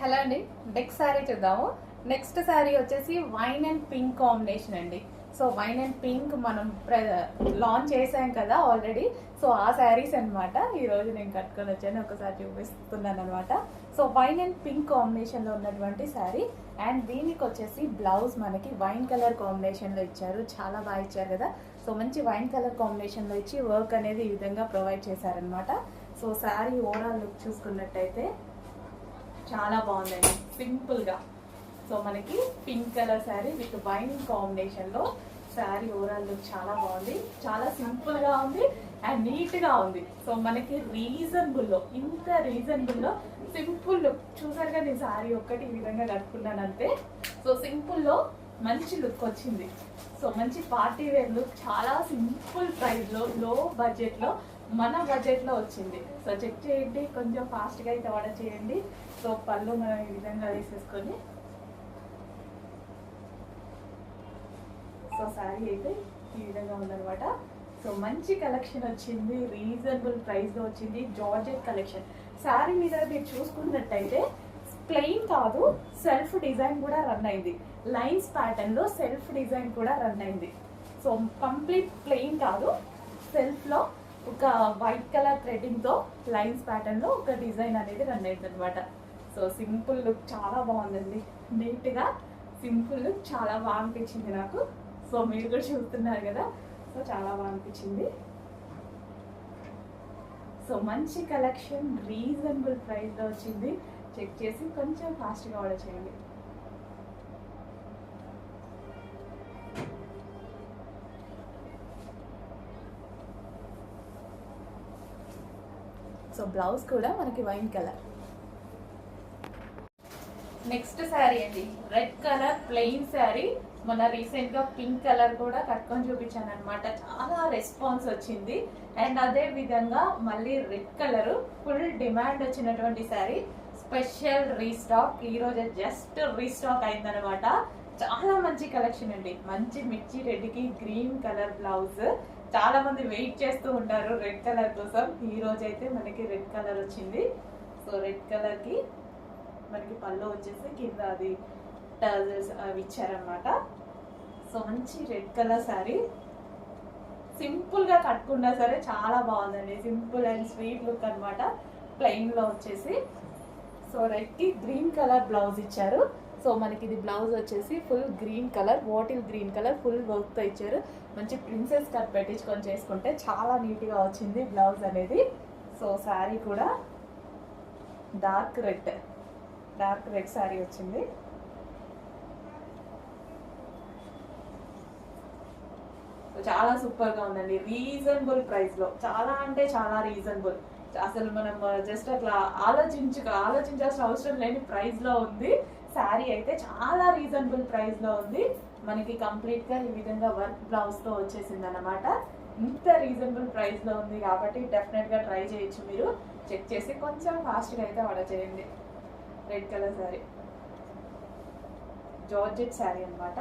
Hello అండి, next sari చూద్దాము. Next sari వచ్చేసి వైన్ అండ్ పింక్ కాంబినేషన్ అండి. సో వైన్ అండ్ పింక్ మనం లాంచ్ చేసాం కదా ఆల్రెడీ. సో ఆ శారీస్ అనమాట ఈరోజు నేను కట్టుకొని వచ్చాను, ఒకసారి చూపిస్తున్నాను అనమాట. సో వైన్ అండ్ పింక్ కాంబినేషన్లో ఉన్నటువంటి శారీ, అండ్ దీనికి వచ్చేసి బ్లౌజ్ మనకి వైన్ కలర్ కాంబినేషన్లో ఇచ్చారు. చాలా బాగా ఇచ్చారు కదా. సో మంచి వైన్ కలర్ కాంబినేషన్లో ఇచ్చి వర్క్ అనేది ఈ విధంగా ప్రొవైడ్ చేశారనమాట. సో శారీ ఓవరాల్ లుక్ చూసుకున్నట్టయితే చాలా బాగుందండి, సింపుల్గా. సో మనకి pink colour sari with wine కాంబినేషన్లో శారీ ఓవరాల్ లుక్ చాలా బాగుంది, చాలా సింపుల్గా ఉంది అండ్ నీట్గా ఉంది. సో మనకి రీజనబుల్లో, ఇంత రీజనబుల్లో సింపుల్ లుక్ చూసారుగా. నేను శారీ ఒక్కటి ఈ విధంగా కట్టుకున్నాను అంతే. సో సింపుల్లో మంచి లుక్ వచ్చింది. సో మంచి పార్టీ వేర్ లుక్, చాలా సింపుల్ ప్రైస్లో, లో బడ్జెట్లో, మన బడ్జెట్లో వచ్చింది. సో చెక్ చేయండి, కొంచెం ఫాస్ట్గా అయితే ఆర్డర్ చేయండి. సో పళ్ళు మనం ఈ విధంగా వేసేసుకొని, సో శారీ అయితే ఈ విధంగా ఉందనమాట. సో మంచి కలెక్షన్ వచ్చింది, రీజనబుల్ ప్రైస్లో వచ్చింది. జార్జెట్ కలెక్షన్ శారీ మీద మీరు చూసుకున్నట్టయితే ప్లెయిన్ కాదు, సెల్ఫ్ డిజైన్ కూడా రన్ అయింది. లైన్స్ ప్యాటర్న్లో సెల్ఫ్ డిజైన్ కూడా రన్ అయింది. సో కంప్లీట్ ప్లెయిన్ కాదు, సెల్ఫ్లో ఒక వైట్ కలర్ థ్రెడ్డింగ్తో లైన్స్ ప్యాటర్న్లో ఒక డిజైన్ అనేది రన్ అయింది అనమాట. సో సింపుల్ లుక్ చాలా బాగుందండి, నీట్గా సింపుల్ లుక్ చాలా బాగా అనిపించింది నాకు. సో మీరు కూడా చూస్తున్నారు కదా. సో చాలా బాగా అనిపించింది. సో మంచి కలెక్షన్, రీజనబుల్ ప్రైస్లో వచ్చింది. చెక్ చేసి కొంచెం ఫాస్ట్గా ఆర్డర్ చేయండి. సో బ్లౌజ్ కూడా మనకి వైన్ కలర్. నెక్స్ట్ శారీ అండి, రెడ్ కలర్ ప్లెయిన్ శారీ. మొన్న రీసెంట్గా పింక్ కలర్ కూడా కట్టుకొని చూపించాను అనమాట. చాలా రెస్పాన్స్ వచ్చింది. అండ్ అదే విధంగా మళ్ళీ రెడ్ కలర్ ఫుల్ డిమాండ్ వచ్చినటువంటి శారీ, స్పెషల్ రీస్టాక్. ఈరోజు జస్ట్ రీస్టాక్ అయిందనమాట. చాలా మంచి కలెక్షన్ అండి. మంచి మిర్చి రెడ్కి గ్రీన్ కలర్ బ్లౌజ్. చాలా మంది వెయిట్ చేస్తూ ఉంటారు రెడ్ కలర్ కోసం. ఈ రోజు అయితే మనకి రెడ్ కలర్ వచ్చింది. సో రెడ్ కలర్కి మనకి పళ్ళు వచ్చేసి కింద అది టజల్స్ అవి ఇచ్చారనమాట. సో మంచి రెడ్ కలర్ శారీ, సింపుల్గా కట్టుకున్నా సరే చాలా బాగుందండి. సింపుల్ అండ్ స్వీట్ లుక్ అనమాట, ప్లెయిన్లో వచ్చేసి. సో రెడ్కి గ్రీన్ కలర్ బ్లౌజ్ ఇచ్చారు. సో మనకి ఇది బ్లౌజ్ వచ్చేసి full green colour, bottle green colour full వర్క్తో ఇచ్చారు. మంచి ప్రిన్సెస్ కట్ పెట్టించుకొని చేసుకుంటే చాలా నీట్గా వచ్చింది బ్లౌజ్ అనేది. సో శారీ కూడా డార్క్ రెడ్ శారీ వచ్చింది. చాలా సూపర్గా ఉందండి, రీజనబుల్ ప్రైస్లో. చాలా అంటే చాలా రీజనబుల్. అసలు మనం జస్ట్ అట్లా ఆలోచించాల్సిన అవసరం లేని ప్రైస్లో ఉంది. శారీ అయితే చాలా రీజనబుల్ ప్రైస్లో ఉంది. మనకి కంప్లీట్గా ఈ విధంగా వర్క్ బ్లౌజ్తో వచ్చేసింది అనమాట. ఇంత రీజనబుల్ ప్రైస్లో ఉంది కాబట్టి డెఫినెట్గా ట్రై చేయొచ్చు. మీరు చెక్ చేసి కొంచెం ఫాస్ట్గా అయితే ఆర్డర్ చేయండి. Red colour sari, georgette sari అనమాట.